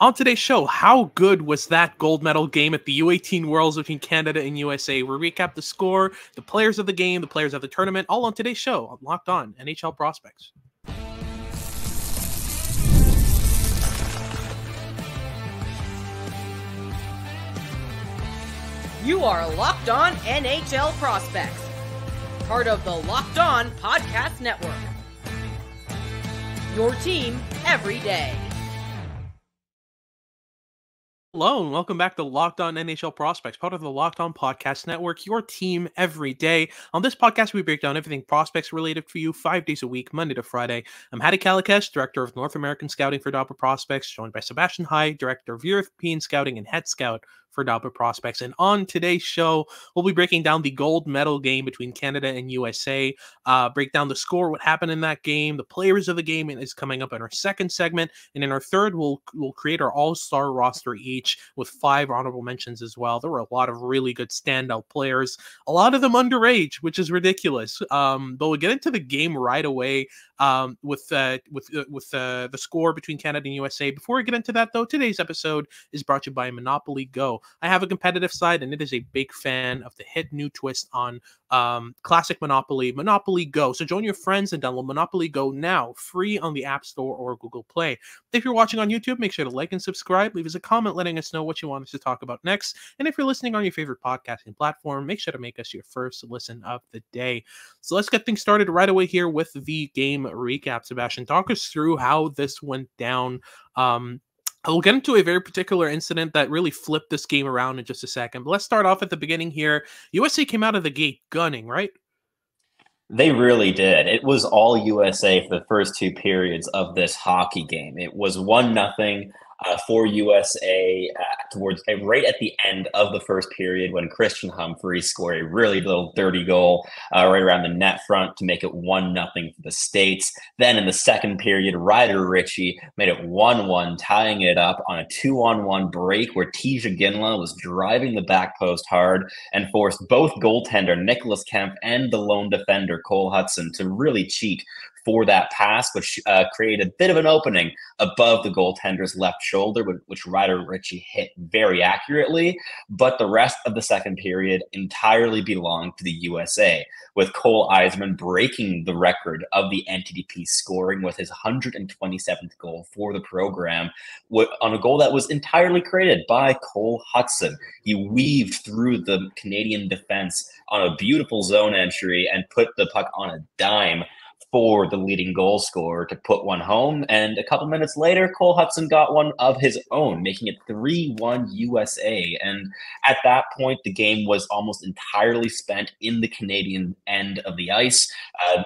On today's show, how good was that gold medal game at the U18 Worlds between Canada and USA? We'll recap the score, the players of the game, the players of the tournament, all on today's show on Locked On NHL Prospects. You are Locked On NHL Prospects, part of the Locked On Podcast Network. Your team every day. Hello, and welcome back to Locked On NHL Prospects, part of the Locked On Podcast Network, your team every day. On this podcast, we break down everything prospects related for you 5 days a week, Monday to Friday. I'm Hadi Kalakash, Director of North American Scouting for Dobber Prospects, joined by Sebastian Hyde, Director of European Scouting and Head Scout for Dobber Prospects. And on today's show, we'll be breaking down the gold medal game between Canada and USA, break down the score, what happened in that game, the players of the game is coming up in our second segment. And in our third, we'll create our all-star roster each with 5 honorable mentions as well. There were a lot of really good standout players, a lot of them underage, which is ridiculous. But we'll get into the game right away with the score between Canada and USA. Before we get into that, though, today's episode is brought to you by Monopoly Go. I have a competitive side, and it is a big fan of the hit new twist on classic Monopoly Go. So join your friends and download Monopoly Go now, free on the App Store or Google Play. If you're watching on YouTube, make sure to like and subscribe. Leave us a comment letting us know what you want us to talk about next. And if you're listening on your favorite podcasting platform, make sure to make us your first listen of the day. So let's get things started right away here with the game recap. Sebastian, talk us through how this went down. We'll get into a very particular incident that really flipped this game around in just a second. But let's start off at the beginning here. USA came out of the gate gunning, right? They really did. It was all USA for the first 2 periods of this hockey game. It was 1-0 for USA towards right at the end of the first period when Christian Humphrey scored a really little dirty goal right around the net front to make it 1-0 for the States. Then in the second period, Ryder Ritchie made it 1-1, tying it up on a 2-on-1 break where Tij Iginla was driving the back post hard and forced both goaltender Nicholas Kemp and the lone defender Cole Hutson to really cheat for that pass, which created a bit of an opening above the goaltender's left shoulder, which Ryder Ritchie hit very accurately. But the rest of the second period entirely belonged to the USA, with Cole Eisman breaking the record of the NTDP scoring with his 127th goal for the program on a goal that was entirely created by Cole Hutson. He weaved through the Canadian defense on a beautiful zone entry and put the puck on a dime for the leading goal scorer to put one home. And a couple minutes later, Cole Hutson got one of his own, making it 3-1 USA. And at that point, the game was almost entirely spent in the Canadian end of the ice.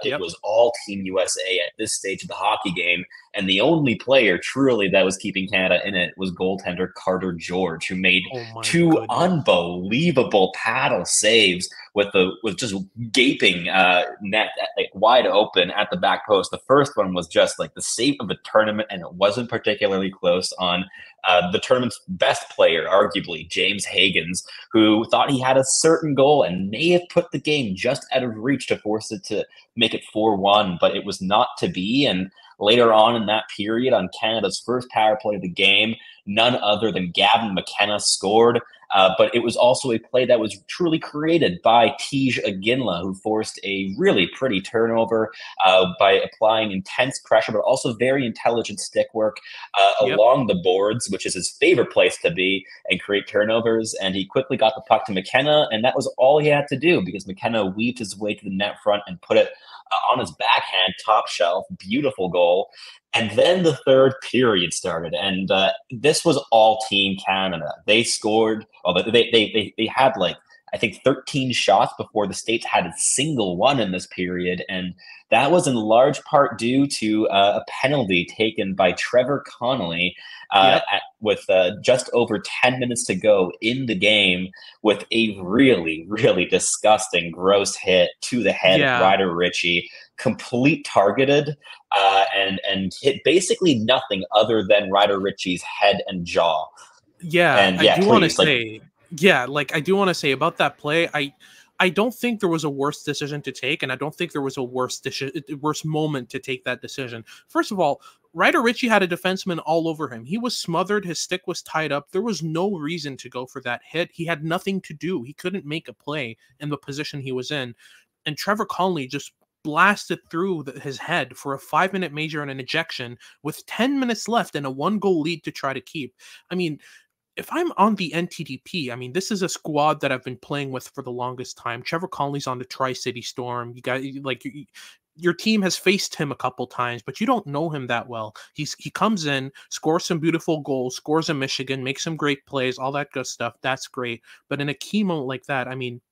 It was all Team USA at this stage of the hockey game. And the only player truly that was keeping Canada in it was goaltender Carter George, who made 2 unbelievable paddle saves with just gaping net wide open at the back post. The first one was just like the save of the tournament, and it wasn't particularly close on the tournament's best player, arguably James Hagens, who thought he had a certain goal and may have put the game just out of reach to force it to make it 4-1, but it was not to be. And later on in that period, on Canada's first power play of the game, none other than Gavin McKenna scored. But it was also a play that was truly created by Tij Iginla, who forced a really pretty turnover by applying intense pressure, but also very intelligent stick work along the boards, which is his favorite place to be, and create turnovers. And he quickly got the puck to McKenna, and that was all he had to do because McKenna weaved his way to the net front and put it on his backhand, top shelf, beautiful goal. And then the third period started, and this was all Team Canada. They scored. They had I think 13 shots before the States had a single one in this period, and that was in large part due to a penalty taken by Trevor Conley with just over 10 minutes to go in the game, with a really, really disgusting, gross hit to the head of Ryder Ritchie, complete targeted, and hit basically nothing other than Ryder Ritchie's head and jaw. I do want to say about that play. I don't think there was a worse decision to take, and I don't think there was a worse moment to take that decision. First of all, Ryder Ritchie had a defenseman all over him. He was smothered. His stick was tied up. There was no reason to go for that hit. He had nothing to do. He couldn't make a play in the position he was in. And Trevor Conley just blasted through his head for a 5-minute major and an ejection with 10 minutes left and a 1-goal lead to try to keep. I mean, if I'm on the NTDP, I mean, this is a squad that I've been playing with for the longest time. Trevor Conley's on the Tri-City Storm. You got like your team has faced him a couple times, but you don't know him that well. He comes in, scores some beautiful goals, scores in Michigan, makes some great plays, all that good stuff. That's great. But in a key moment like that, I mean,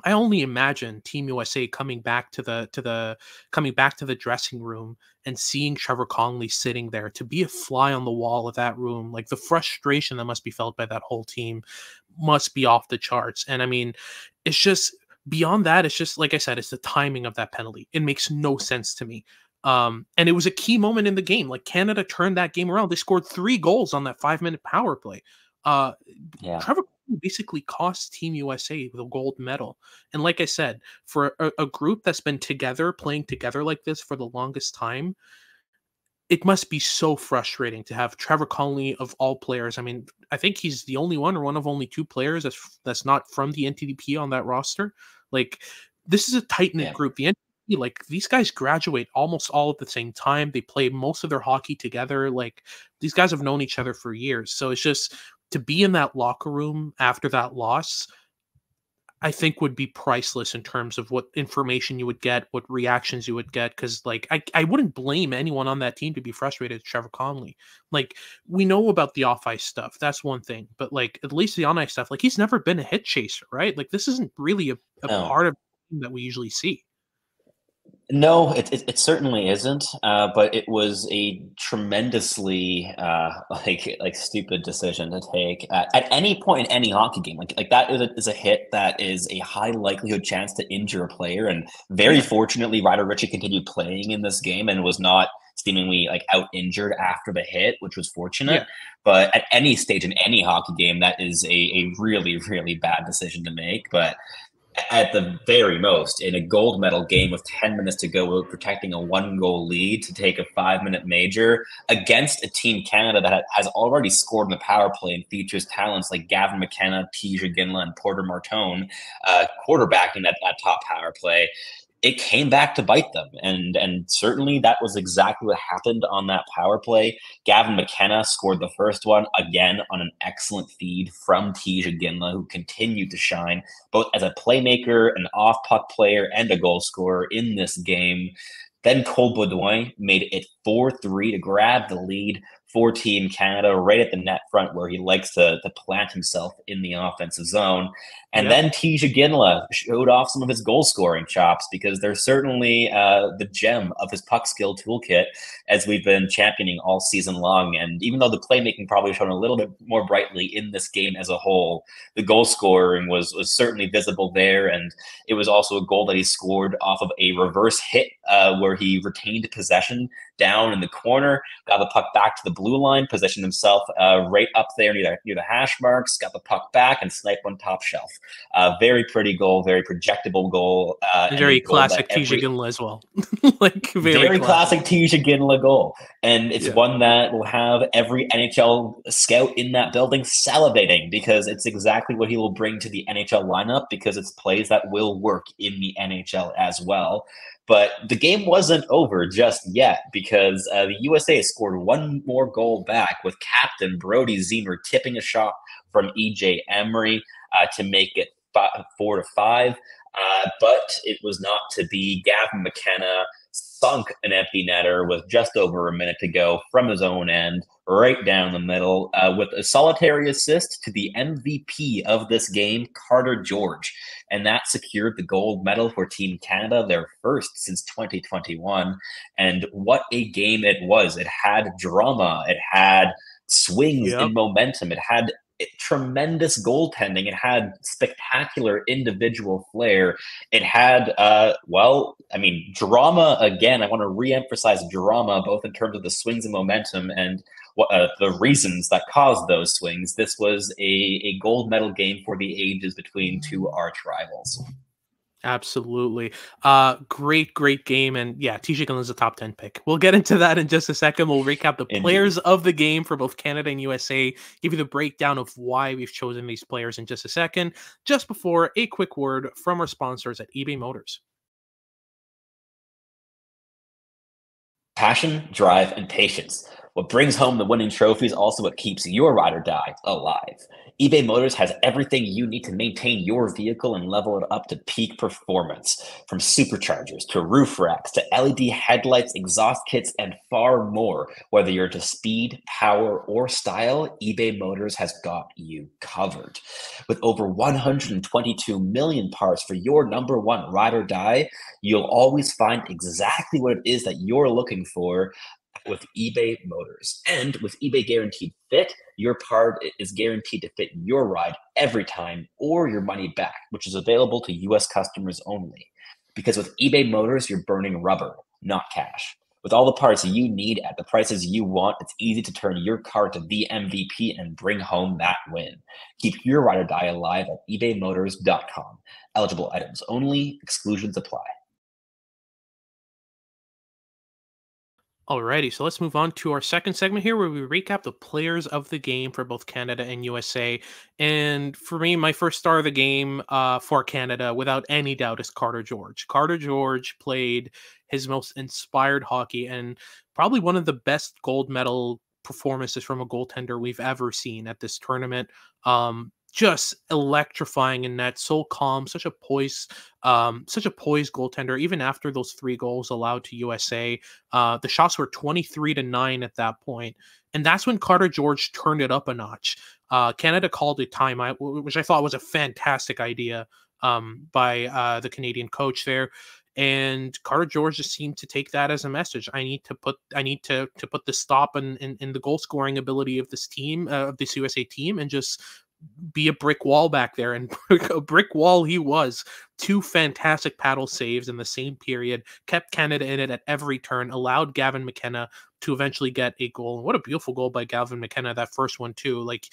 I only imagine Team USA coming back to the dressing room and seeing Trevor Conley sitting there, to be a fly on the wall of that room. Like, the frustration that must be felt by that whole team must be off the charts. And I mean, it's just beyond that. It's just, like I said, it's the timing of that penalty. It makes no sense to me. And it was a key moment in the game. Like, Canada turned that game around. They scored 3 goals on that 5-minute power play. Trevor basically cost Team USA the gold medal. And like I said, for a group that's been together, playing together like this for the longest time, it must be so frustrating to have Trevor Conley, of all players. I mean, I think he's the only one, or one of only 2 players that's not from the NTDP on that roster. Like, this is a tight-knit group. The NTDP, like, these guys graduate almost all at the same time. They play most of their hockey together. Like, these guys have known each other for years. So it's just, to be in that locker room after that loss, I think would be priceless in terms of what information you would get, what reactions you would get. Because, like, I wouldn't blame anyone on that team to be frustrated with Trevor Conley. Like, we know about the off-ice stuff. That's one thing. But, like, at least the on-ice stuff, like, he's never been a hit chaser, right? Like, this isn't really a part of the team that we usually see. No, it certainly isn't. But it was a tremendously like stupid decision to take at any point in any hockey game. Like that is a hit that is a high likelihood chance to injure a player. And very fortunately, Ryder Ritchie continued playing in this game and was not seemingly like out injured after the hit, which was fortunate. But at any stage in any hockey game, that is a really, really bad decision to make. But at the very most, in a gold medal game with 10 minutes to go, protecting a 1-goal lead, to take a 5-minute major against a Team Canada that has already scored in the power play and features talents like Gavin McKenna, Tij Iginla, and Porter Marton quarterbacking that top power play. It came back to bite them. And certainly that was exactly what happened on that power play. Gavin McKenna scored the first one, again on an excellent feed from Tij Iginla, who continued to shine both as a playmaker, an off-puck player, and a goal scorer in this game. Then Cole Baudouin made it 4-3 to grab the lead for Team Canada right at the net front, where he likes to plant himself in the offensive zone. And then Tij Iginla showed off some of his goal-scoring chops, because they're certainly the gem of his puck skill toolkit, as we've been championing all season long. And even though the playmaking probably shone a little bit more brightly in this game as a whole, the goal-scoring was certainly visible there. And it was also a goal that he scored off of a reverse hit where he retained possession down in the corner, got the puck back to the blue line, positioned himself right up there near the hash marks, got the puck back, and sniped one top shelf. Very pretty goal, very projectable goal. Very classic Tij Iginla as well. Like, very classic Tij Iginla goal. And it's one that will have every NHL scout in that building salivating, because it's exactly what he will bring to the NHL lineup, because it's plays that will work in the NHL as well. But the game wasn't over just yet, because the USA scored one more goal back, with captain Brody Zemer tipping a shot from EJ Emery to make it 4-5. But it was not to be. Gavin McKenna sunk an empty netter with just over a minute to go from his own end, right down the middle, with a solitary assist to the MVP of this game, Carter George. And that secured the gold medal for Team Canada, their first since 2021. And what a game it was. It had drama. It had swings in momentum. It had tremendous goaltending. It had spectacular individual flair. It had, drama again. I want to re-emphasize drama, both in terms of the swings and momentum and the reasons that caused those swings. This was a gold medal game for the ages between two arch rivals. Absolutely. Great game. And yeah, Tij Iginla is a top 10 pick. We'll get into that in just a second. We'll recap the Indeed. players of the game for both Canada and USA, give you the breakdown of why we've chosen these players in just a second. Just before, a quick word from our sponsors at eBay Motors. Passion, drive, and patience. What brings home the winning trophy is also what keeps your ride or die alive. eBay Motors has everything you need to maintain your vehicle and level it up to peak performance. From superchargers to roof racks to LED headlights, exhaust kits, and far more. Whether you're into speed, power, or style, eBay Motors has got you covered. With over 122 million parts for your number one ride or die, you'll always find exactly what it is that you're looking for with eBay Motors. And with eBay Guaranteed Fit, your part is guaranteed to fit your ride every time or your money back, which is available to US customers only. Because with eBay Motors, you're burning rubber, not cash. With all the parts you need at the prices you want, it's easy to turn your car to the MVP and bring home that win. Keep your ride or die alive at ebaymotors.com. Eligible items only, exclusions apply. Alrighty, so let's move on to our second segment here where we recap the players of the game for both Canada and USA. And for me, my first star of the game for Canada, without any doubt, is Carter George. Carter George played his most inspired hockey and probably one of the best gold medal performances from a goaltender we've ever seen at this tournament. Just electrifying in net, so calm, such a poised goaltender. Even after those 3 goals allowed to USA, the shots were 23-9 at that point, and that's when Carter George turned it up a notch. Canada called a timeout, which I thought was a fantastic idea by the Canadian coach there. And Carter George just seemed to take that as a message. I need to put the stop in the goal scoring ability of this team, of this USA team, and just be a brick wall back there. And a brick wall he was. 2 fantastic paddle saves in the same period, kept Canada in it at every turn, allowed Gavin McKenna to eventually get a goal. And what a beautiful goal by Gavin McKenna, that first one too. Like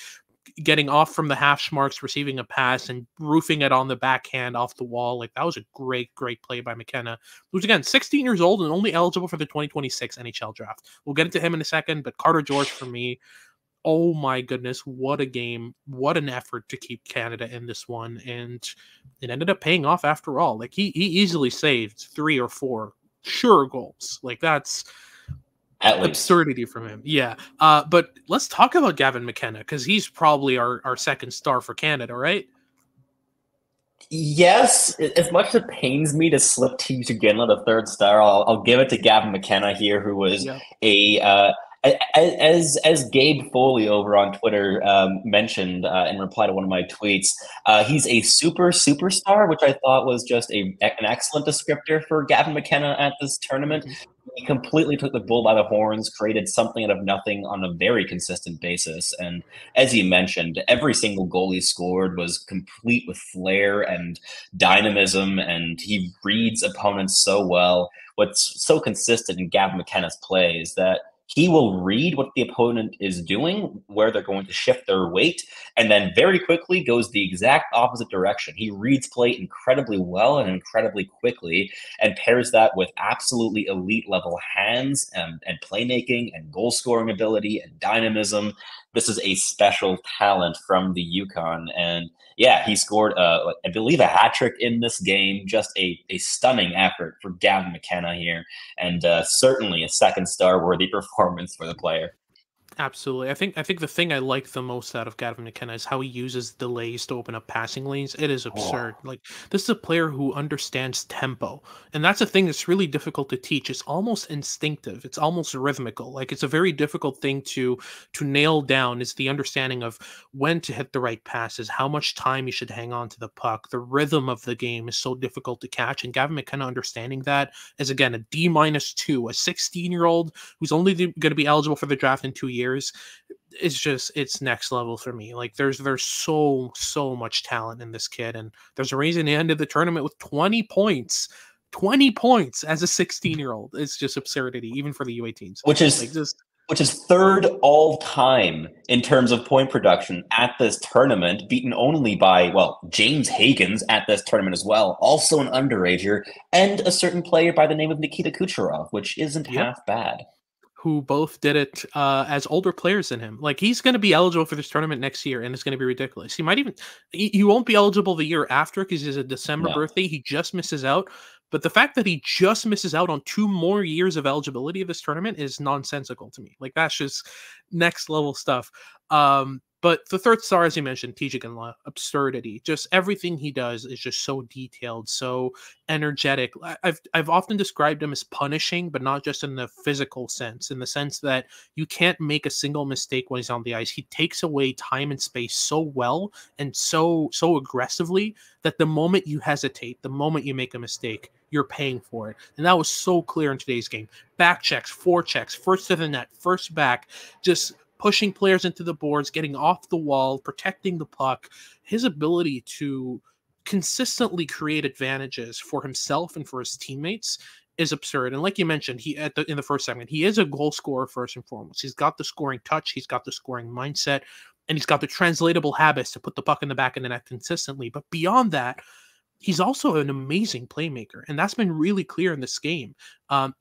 getting off from the half marks, receiving a pass and roofing it on the backhand off the wall. Like that was a great play by McKenna, who's again 16 years old and only eligible for the 2026 NHL draft. We'll get into him in a second, but Carter George for me, oh my goodness, what a game, what an effort to keep Canada in this one. And it ended up paying off after all. Like he easily saved 3 or 4 sure goals. Like that's At least. absurdity from him. Yeah. But let's talk about Gavin McKenna, because he's probably our second star for Canada, right? Yes, as much as it pains me to slip Tij Iginla the third star, I'll give it to Gavin McKenna here, who was as Gabe Foley over on Twitter mentioned in reply to one of my tweets. He's a superstar, which I thought was just an excellent descriptor for Gavin McKenna at this tournament. He completely took the bull by the horns, created something out of nothing on a very consistent basis. And as you mentioned, every single goal he scored was complete with flair and dynamism, and he reads opponents so well. What's so consistent in Gavin McKenna's play is that he will read what the opponent is doing, where they're going to shift their weight, and then very quickly goes the exact opposite direction. He reads play incredibly well and incredibly quickly, and pairs that with absolutely elite level hands and playmaking and goal scoring ability and dynamism. This is a special talent from the Yukon. And yeah, he scored, I believe, a hat trick in this game. Just a stunning effort for Gavin McKenna here, and certainly a second star worthy performance for the player. Absolutely. I think the thing I like the most out of Gavin McKenna is how he uses delays to open up passing lanes. It is absurd. Like this is a player who understands tempo. And that's a thing that's really difficult to teach. It's almost instinctive. It's almost rhythmical. Like it's a very difficult thing to nail down, is the understanding of when to hit the right passes, how much time you should hang on to the puck. The rhythm of the game is so difficult to catch. And Gavin McKenna understanding that is, again, a D-2, a 16-year-old who's only going to be eligible for the draft in 2 years. It's next level for me. Like there's so much talent in this kid, and there's a reason he ended the tournament with 20 points as a 16-year-old. It's just absurdity, even for the U18s, which is like just which is third all time in terms of point production at this tournament, beaten only by, well, James Hagens at this tournament as well, also an underager, and a certain player by the name of Nikita Kucherov, which isn't half bad. Who both did it as older players than him. Like, he's going to be eligible for this tournament next year, and it's going to be ridiculous. He might even he won't be eligible the year after because he's a December birthday. He just misses out. But the fact that he just misses out on 2 more years of eligibility of this tournament is nonsensical to me. Like, that's just next level stuff. But the third star, as you mentioned, Tij Iginla, absurdity. Just everything he does is just so detailed, so energetic. I've often described him as punishing, but not just in the physical sense, in the sense that you can't make a single mistake when he's on the ice. He takes away time and space so well and so aggressively that the moment you hesitate, the moment you make a mistake, you're paying for it. And that was so clear in today's game. Back checks, forechecks, first to the net, first back, just pushing players into the boards, getting off the wall, protecting the puck. His ability to consistently create advantages for himself and for his teammates is absurd. And like you mentioned, in the first segment, he is a goal scorer first and foremost. He's got the scoring touch, he's got the scoring mindset, and he's got the translatable habits to put the puck in the back of the net consistently. But beyond that, he's also an amazing playmaker, and that's been really clear in this game.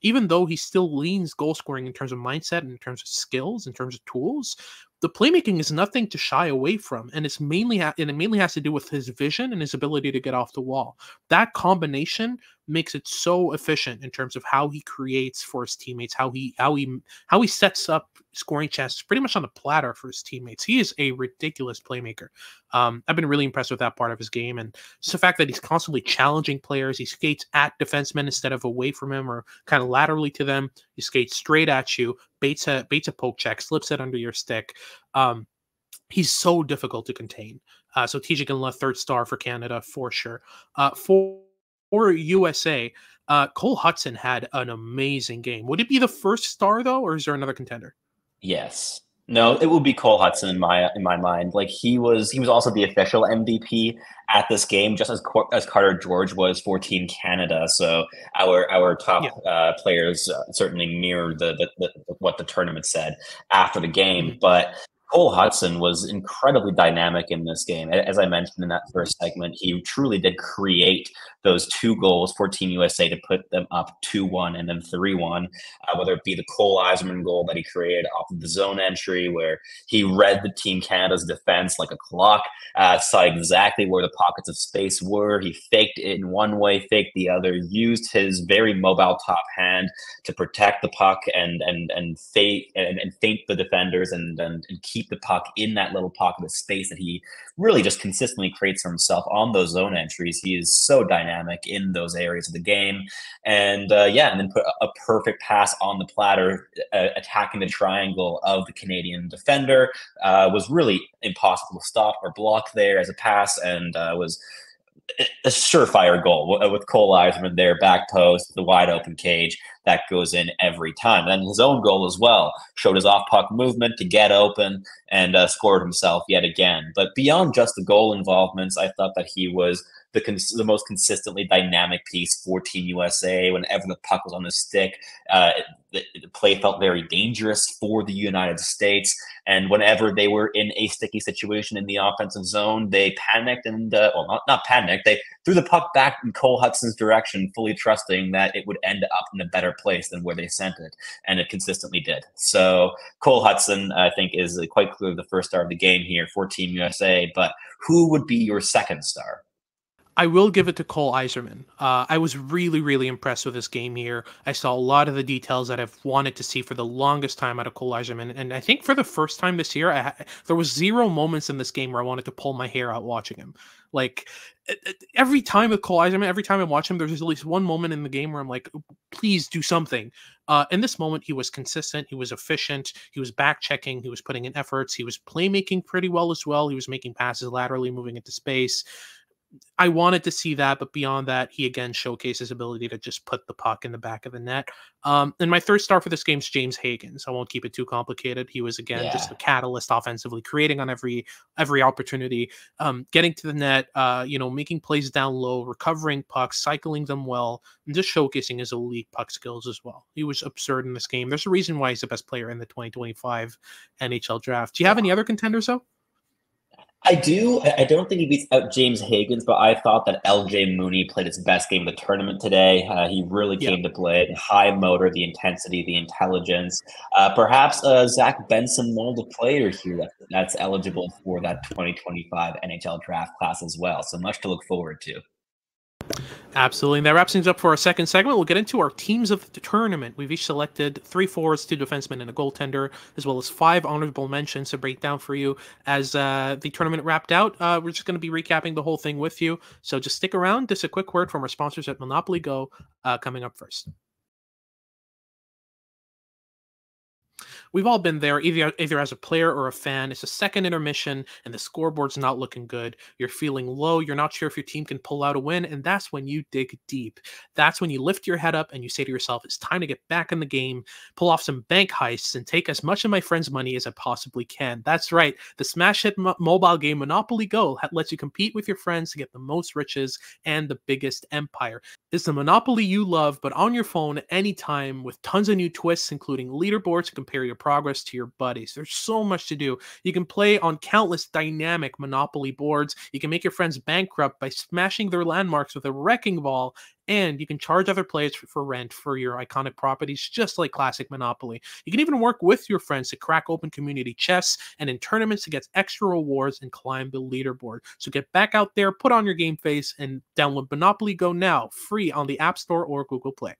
Even though he still leans goal scoring in terms of mindset, in terms of skills, in terms of tools, the playmaking is nothing to shy away from, and it mainly has to do with his vision and his ability to get off the wall. That combination makes it so efficient in terms of how he creates for his teammates, how he sets up scoring chances pretty much on a platter for his teammates. He is a ridiculous playmaker. I've been really impressed with that part of his game, and just the fact that he's constantly challenging players. He skates at defensemen instead of away from him or kind of laterally to them. He skates straight at you, baits a poke check, slips it under your stick. He's so difficult to contain. So Tij Iginla, third star for Canada for sure. For USA, Cole Hutson had an amazing game. Would it be the first star though, or is there another contender? Yes. No, it would be Cole Hutson in my mind. Like, he was also the official MVP at this game, just as Carter George was for Team Canada. So our top players certainly mirrored the what the tournament said after the game. But Cole Hutson was incredibly dynamic in this game. As I mentioned in that first segment, he truly did create those 2 goals for Team USA to put them up 2-1 and then 3-1, whether it be the Cole Eiserman goal that he created off of the zone entry, where he read the Team Canada's defense like a clock, saw exactly where the pockets of space were. He faked it in one way, faked the other, used his very mobile top hand to protect the puck and feint the defenders and keep the puck in that little pocket of space that he really just consistently creates for himself on those zone entries. He is so dynamic in those areas of the game. And and then put a perfect pass on the platter, attacking the triangle of the Canadian defender. Was really impossible to stop or block there as a pass, and was a surefire goal with Cole Eisman there, back post, the wide open cage. That goes in every time. And then his own goal as well showed his off-puck movement to get open and scored himself yet again. But beyond just the goal involvements, I thought that he was the most consistently dynamic piece for Team USA. Whenever the puck was on the stick, the play felt very dangerous for the United States. And whenever they were in a sticky situation in the offensive zone, they panicked and, not panicked, they threw the puck back in Cole Hutson's direction, fully trusting that it would end up in a better place than where they sent it. And it consistently did. So Cole Hutson, I think, is quite clearly the first star of the game here for Team USA. But who would be your second star? I will give it to Cole Eiserman. I was really, really impressed with this game here. I saw a lot of the details that I've wanted to see for the longest time out of Cole Eiserman. And I think for the first time this year, there was 0 moments in this game where I wanted to pull my hair out watching him. Like, every time with Cole Eiserman, every time I watch him, there's at least one moment in the game where I'm like, please do something. In this moment, he was consistent. He was efficient. He was back checking. He was putting in efforts. He was playmaking pretty well as well. He was making passes laterally, moving into space. I wanted to see that, but beyond that, he again showcased his ability to just put the puck in the back of the net. And my third star for this game is James Hagens. I won't keep it too complicated. He was again just Yeah. the catalyst offensively, creating on every opportunity, getting to the net, making plays down low, recovering pucks, cycling them well, and just showcasing his elite puck skills as well. He was absurd in this game. There's a reason why he's the best player in the 2025 NHL draft. Do you have any other contenders though? I do. I don't think he beats out James Hagens, but I thought that LJ Mooney played his best game of the tournament today. He really came to play. The high motor, the intensity, the intelligence. Perhaps Zach Benson molded player here that's eligible for that 2025 NHL draft class as well. So much to look forward to. Absolutely. And that wraps things up for our second segment. We'll get into our teams of the tournament. We've each selected 3 forwards, 2 defensemen, and a goaltender, as well as 5 honorable mentions to break down for you as the tournament wrapped out. We're just going to be recapping the whole thing with you. So just stick around. Just a quick word from our sponsors at Monopoly Go coming up first. We've all been there, either as a player or a fan. It's a second intermission, and the scoreboard's not looking good. You're feeling low. You're not sure if your team can pull out a win, and that's when you dig deep. That's when you lift your head up and you say to yourself, it's time to get back in the game, pull off some bank heists, and take as much of my friend's money as I possibly can. That's right. The smash hit mobile game Monopoly Go lets you compete with your friends to get the most riches and the biggest empire. It's the Monopoly you love, but on your phone anytime with tons of new twists, including leaderboards to compare your progress to your buddies. There's so much to do. You can play on countless dynamic Monopoly boards. You can make your friends bankrupt by smashing their landmarks with a wrecking ball, and you can charge other players for rent for your iconic properties, just like classic Monopoly. You can even work with your friends to crack open community chests and in tournaments to get extra rewards and climb the leaderboard. So get back out there, put on your game face, and download Monopoly Go now, free on the App Store or Google Play.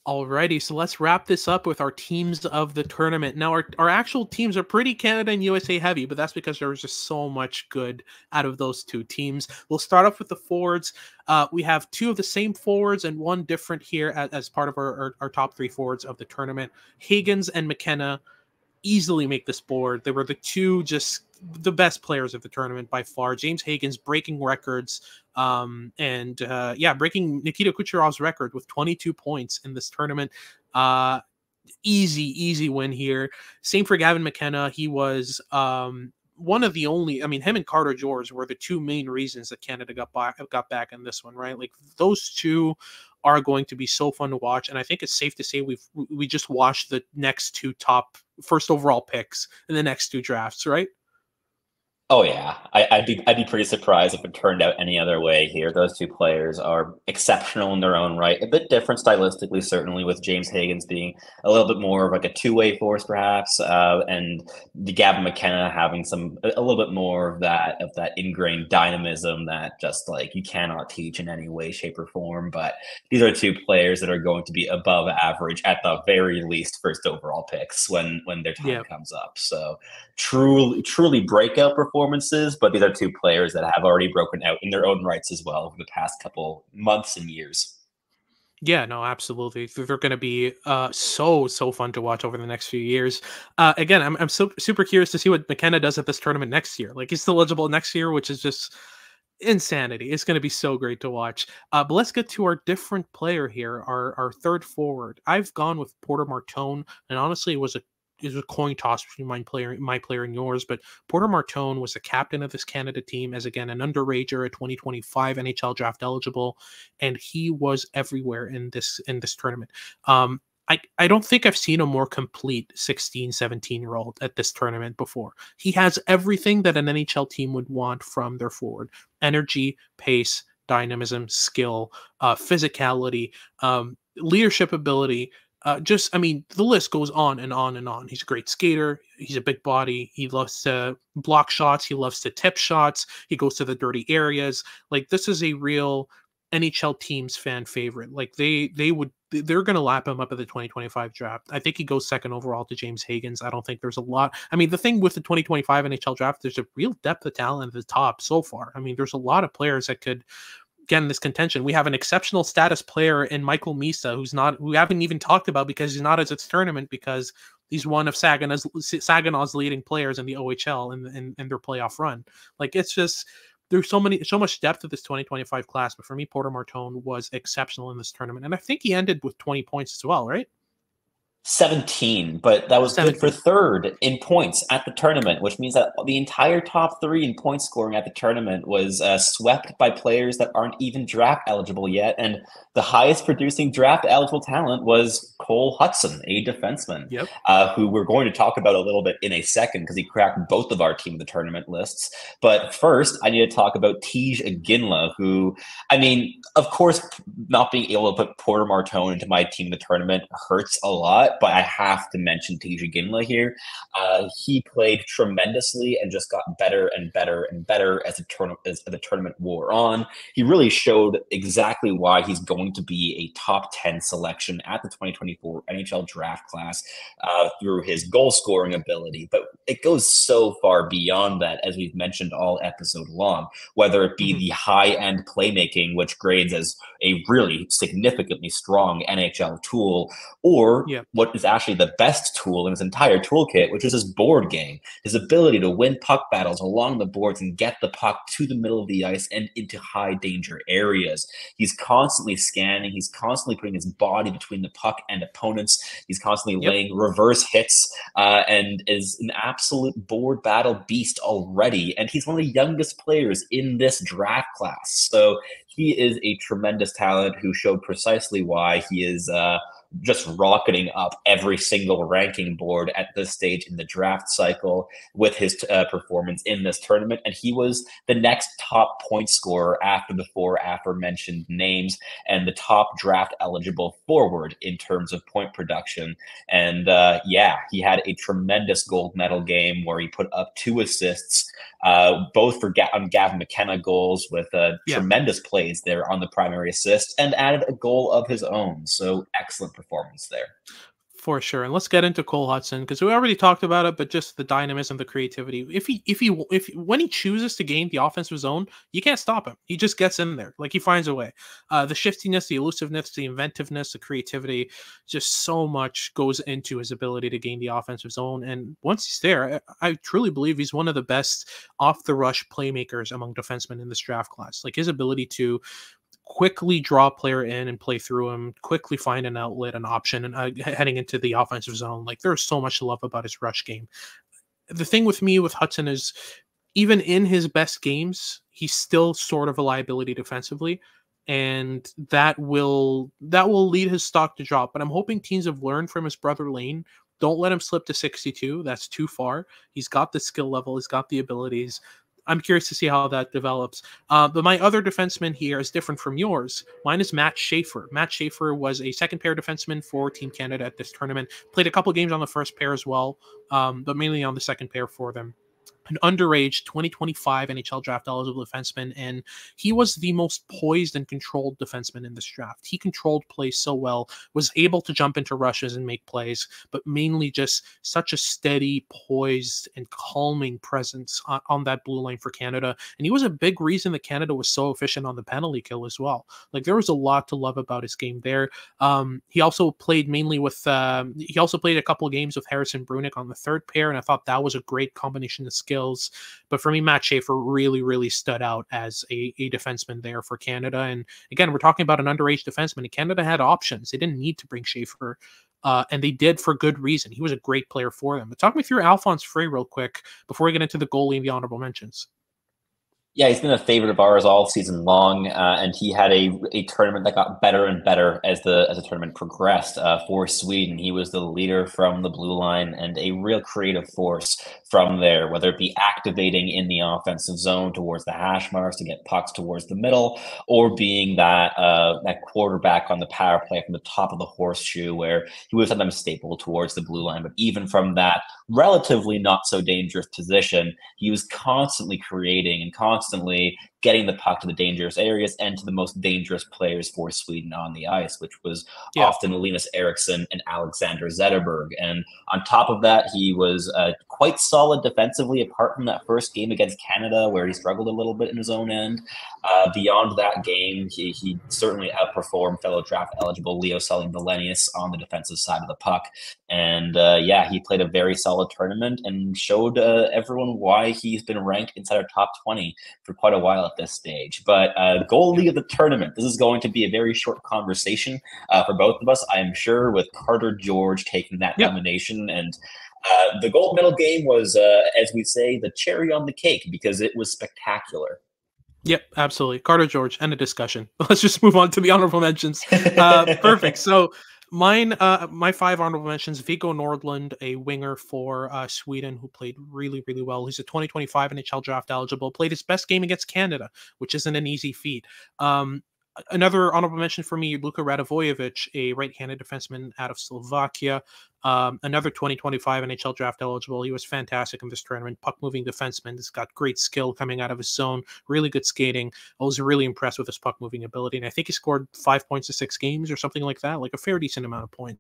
Alrighty, so let's wrap this up with our teams of the tournament. Now, our actual teams are pretty Canada and USA heavy, but that's because there was just so much good out of those 2 teams. We'll start off with the forwards. We have 2 of the same forwards and 1 different here as part of our top 3 forwards of the tournament. Hagens and McKenna easily make this board. They were the 2 just the best players of the tournament by far. James Hagens breaking records, breaking Nikita Kucherov's record with 22 points in this tournament. Easy win here. Same for Gavin McKenna. He was one of the only, him and Carter George were the 2 main reasons that Canada got back in this one, right? Like those 2 are going to be so fun to watch, and I think it's safe to say we just watched the next 2 top first overall picks in the next 2 drafts, right? Oh yeah, I'd be pretty surprised if it turned out any other way here. Those 2 players are exceptional in their own right. A bit different stylistically, certainly, with James Hagens being a little bit more of like a 2-way force, perhaps, and the Gavin McKenna having a little bit more of that ingrained dynamism that just like you cannot teach in any way, shape, or form. But these are 2 players that are going to be above average at the very least first overall picks when their time comes up. So truly breakout performances, but these are 2 players that have already broken out in their own rights as well over the past couple months and years. Yeah, no, absolutely. They're going to be so fun to watch over the next few years. Again, I'm so super curious to see what McKenna does at this tournament next year. Like he's still eligible next year, which is just insanity. It's going to be so great to watch. But let's get to our different player here, our third forward. I've gone with Porter Marton, and honestly, it was a coin toss between my player and yours, but Porter Marton was the captain of this Canada team as, again, an underager, a 2025 NHL draft eligible, and he was everywhere in this tournament. I don't think I've seen a more complete 16, 17-year-old at this tournament before. He has everything that an NHL team would want from their forward: energy, pace, dynamism, skill, physicality, leadership ability. The list goes on and on and on. He's a great skater. He's a big body. He loves to block shots. He loves to tip shots. He goes to the dirty areas. Like, this is a real NHL team's fan favorite. Like they're going to lap him up at the 2025 draft. I think he goes second overall to James Hagens. I don't think there's a lot. The thing with the 2025 NHL draft, there's a real depth of talent at the top so far. There's a lot of players that could get in this contention. We have an exceptional status player in Michael Misa, who we haven't even talked about because he's not at this tournament because He's one of Saginaws leading players in the OHL in their playoff run. Like, it's just, there's so much depth of this 2025 class. But for me, Porter Marton was exceptional in this tournament. And I think he ended with 20 points as well, right? 17, but that was 17. good for third in points at the tournament, which means that the entire top three in point scoring at the tournament was swept by players that aren't even draft eligible yet. And the highest producing draft eligible talent was Cole Hutson, a defenseman, who we're going to talk about a little bit in a second because he cracked both of our team of the tournament lists. But first, I need to talk about Tij Iginla, who, I mean, of course, not being able to put Porter Marton into my team of the tournament hurts a lot. But I have to mention Tij Iginla here. He played tremendously and just got better and better and better as the tournament wore on. He really showed exactly why he's going to be a top 10 selection at the 2024 NHL draft class through his goal scoring ability. But it goes so far beyond that, as we've mentioned all episode long, whether it be the high-end playmaking, which grades as a really significantly strong NHL tool, or what is actually the best tool in his entire toolkit, which is his board game, his ability to win puck battles along the boards and get the puck to the middle of the ice and into high danger areas. He's constantly scanning. He's constantly putting his body between the puck and opponents. He's constantly laying reverse hits and is an absolute board battle beast already. And he's one of the youngest players in this draft class. So he is a tremendous talent who showed precisely why he is just rocketing up every single ranking board at this stage in the draft cycle with his performance in this tournament. And he was the next top point scorer after the four aforementioned names and the top draft eligible forward in terms of point production. And he had a tremendous gold medal game where he put up 2 assists, both for on Gavin McKenna goals with tremendous plays there on the primary assist, and added a goal of his own. So excellent performance there. For sure. And let's get into Cole Hutson, because we already talked about it, but just the dynamism, the creativity. When he chooses to gain the offensive zone, you can't stop him. He just gets in there. Like, he finds a way. The shiftiness, the elusiveness, the inventiveness, the creativity, just so much goes into his ability to gain the offensive zone. And once he's there, I truly believe he's one of the best off the rush playmakers among defensemen in this draft class. Like, his ability to quickly draw a player in and play through him, quickly find an outlet, an option, and heading into the offensive zone. Like, there's so much to love about his rush game. The thing with me with Hutson is, even in his best games, he's still sort of a liability defensively, and that will lead his stock to drop. But I'm hoping teams have learned from his brother Lane. Don't let him slip to 62. That's too far. He's got the skill level. He's got the abilities. I'm curious to see how that develops. But my other defenseman here is different from yours. Mine is Matt Schaefer. Matt Schaefer was a second pair defenseman for Team Canada at this tournament. Played a couple games on the first pair as well, but mainly on the second pair for them. An underage 2025 NHL draft eligible defenseman, and he was the most poised and controlled defenseman in this draft. He controlled plays so well, was able to jump into rushes and make plays, but mainly just such a steady, poised, and calming presence on that blue line for Canada. And he was a big reason that Canada was so efficient on the penalty kill as well. Like, there was a lot to love about his game there. He also played mainly with, he also played a couple of games with Harrison Brunick on the third pair, and I thought that was a great combination of skills. But for me, Matt Schaefer really, really stood out as a defenseman there for Canada. And again, we're talking about an underage defenseman, and Canada had options. They didn't need to bring Schaefer, and they did for good reason. He was a great player for them. But talk me through Alphonse Frey real quick before we get into the goalie and the honorable mentions. Yeah, he's been a favorite of ours all season long, and he had a tournament that got better and better as the tournament progressed for Sweden. He was the leader from the blue line and a real creative force from there, whether it be activating in the offensive zone towards the hash marks to get pucks towards the middle, or being that quarterback on the power play from the top of the horseshoe, where he was sometimes staple towards the blue line. But even from that relatively not so dangerous position, he was constantly creating and constantly getting the puck to the dangerous areas and to the most dangerous players for Sweden on the ice, which was often Linus Eriksson and Alexander Zetterberg. And on top of that, he was quite solid defensively, apart from that first game against Canada, where he struggled a little bit in his own end. Beyond that game, he certainly outperformed fellow draft-eligible Leo Valenius on the defensive side of the puck. And he played a very solid tournament and showed everyone why he's been ranked inside our top 20 for quite a while at this stage. But goalie of the tournament, this is going to be a very short conversation for both of us, I'm sure, with Carter George taking that nomination. And the gold medal game was, as we say, the cherry on the cake, because it was spectacular. Yep, absolutely. Carter George, end of discussion. Let's just move on to the honorable mentions. Perfect. So mine, my 5 honorable mentions: Viggo Nordlund, a winger for Sweden, who played really, really well. He's a 2025 NHL draft eligible, played his best game against Canada, which isn't an easy feat. Another honorable mention for me, Luka Radivojevic, a right-handed defenseman out of Slovakia. Another 2025 NHL draft eligible. He was fantastic in this tournament. Puck-moving defenseman. He's got great skill coming out of his zone. Really good skating. I was really impressed with his puck-moving ability, and I think he scored 5 points in 6 games or something like that, like a fair decent amount of points.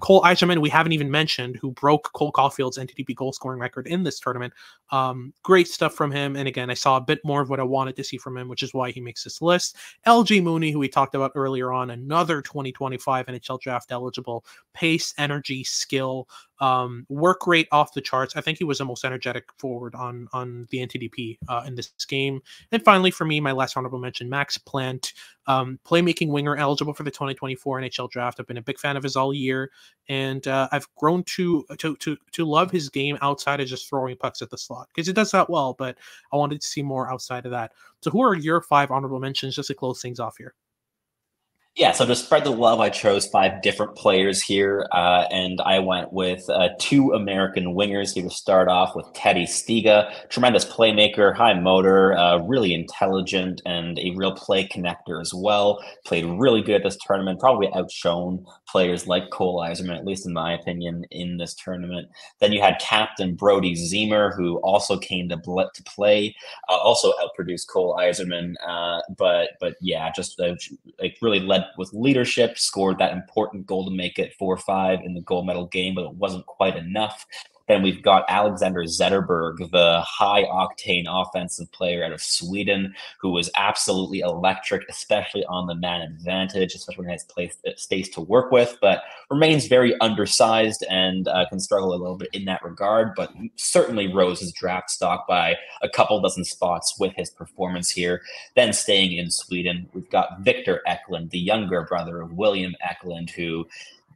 Cole Eiserman, we haven't even mentioned, who broke Cole Caulfield's NTDP goal scoring record in this tournament. Great stuff from him, and again, I saw a bit more of what I wanted to see from him, which is why he makes this list. LG Mooney, who we talked about earlier on, another 2025 NHL draft eligible. Pace, energy, skill, work rate off the charts. I think he was the most energetic forward on the NTDP in this game. And finally, for me, my last honorable mention, Max Plant, playmaking winger eligible for the 2024 NHL draft. I've been a big fan of his all year, and I've grown to love his game outside of just throwing pucks at the slot, because it does that well, but I wanted to see more outside of that. So who are your 5 honorable mentions, just to close things off here? Yeah, so to spread the love, I chose 5 different players here, and I went with 2 American wingers here to start off with Teddy Stiga, tremendous playmaker, high motor, really intelligent, and a real play connector as well. Played really good at this tournament, probably outshone players like Cole Eiserman, at least in my opinion, in this tournament. Then you had Captain Brody Zemer, who also came to play, also outproduced Cole Eiserman, but yeah, just like really led with leadership, scored that important goal to make it 4-5 in the gold medal game, but it wasn't quite enough. Then we've got Alexander Zetterberg, the high-octane offensive player out of Sweden, who was absolutely electric, especially on the man advantage, especially when he has space to work with, but remains very undersized and can struggle a little bit in that regard, but certainly rose his draft stock by a couple dozen spots with his performance here. Then staying in Sweden, we've got Victor Eklund, the younger brother of William Eklund, who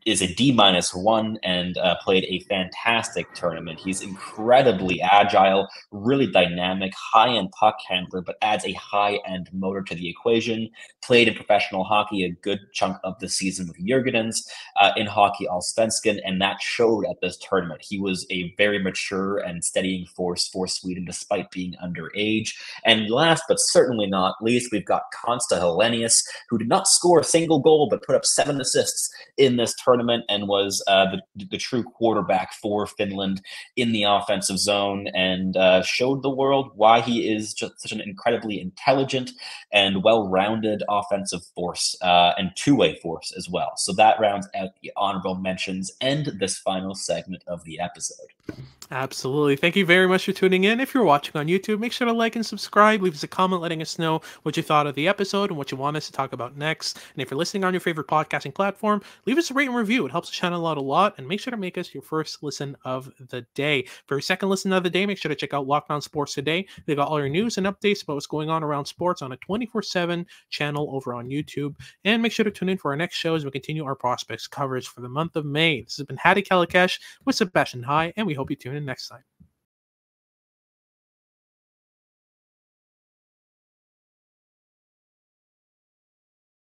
is a D-1 and played a fantastic tournament. He's incredibly agile, really dynamic, high-end puck handler, but adds a high-end motor to the equation. Played in professional hockey a good chunk of the season with Jürgenens, in Hockey Allsvenskan, and that showed at this tournament. He was a very mature and steadying force for Sweden despite being underage. And last but certainly not least, we've got Konsta Helenius, who did not score a single goal but put up 7 assists in this tournament and was the true quarterback for Finland in the offensive zone, and showed the world why he is just such an incredibly intelligent and well-rounded offensive force, and two-way force as well. So that rounds out the honorable mentions and this final segment of the episode. Absolutely. Thank you very much for tuning in. If you're watching on YouTube, make sure to like and subscribe. Leave us a comment letting us know what you thought of the episode and what you want us to talk about next. And if you're listening on your favorite podcasting platform, leave us a rate and review. It helps the channel out a lot. And make sure to make us your first listen of the day. For your second listen of the day, make sure to check out Locked On Sports Today. They've got all your news and updates about what's going on around sports on a 24/7 channel over on YouTube. And make sure to tune in for our next show as we continue our prospects coverage for the month of May. This has been Hadi Kalikesh with Sebastian High, and we hope you tune in next time.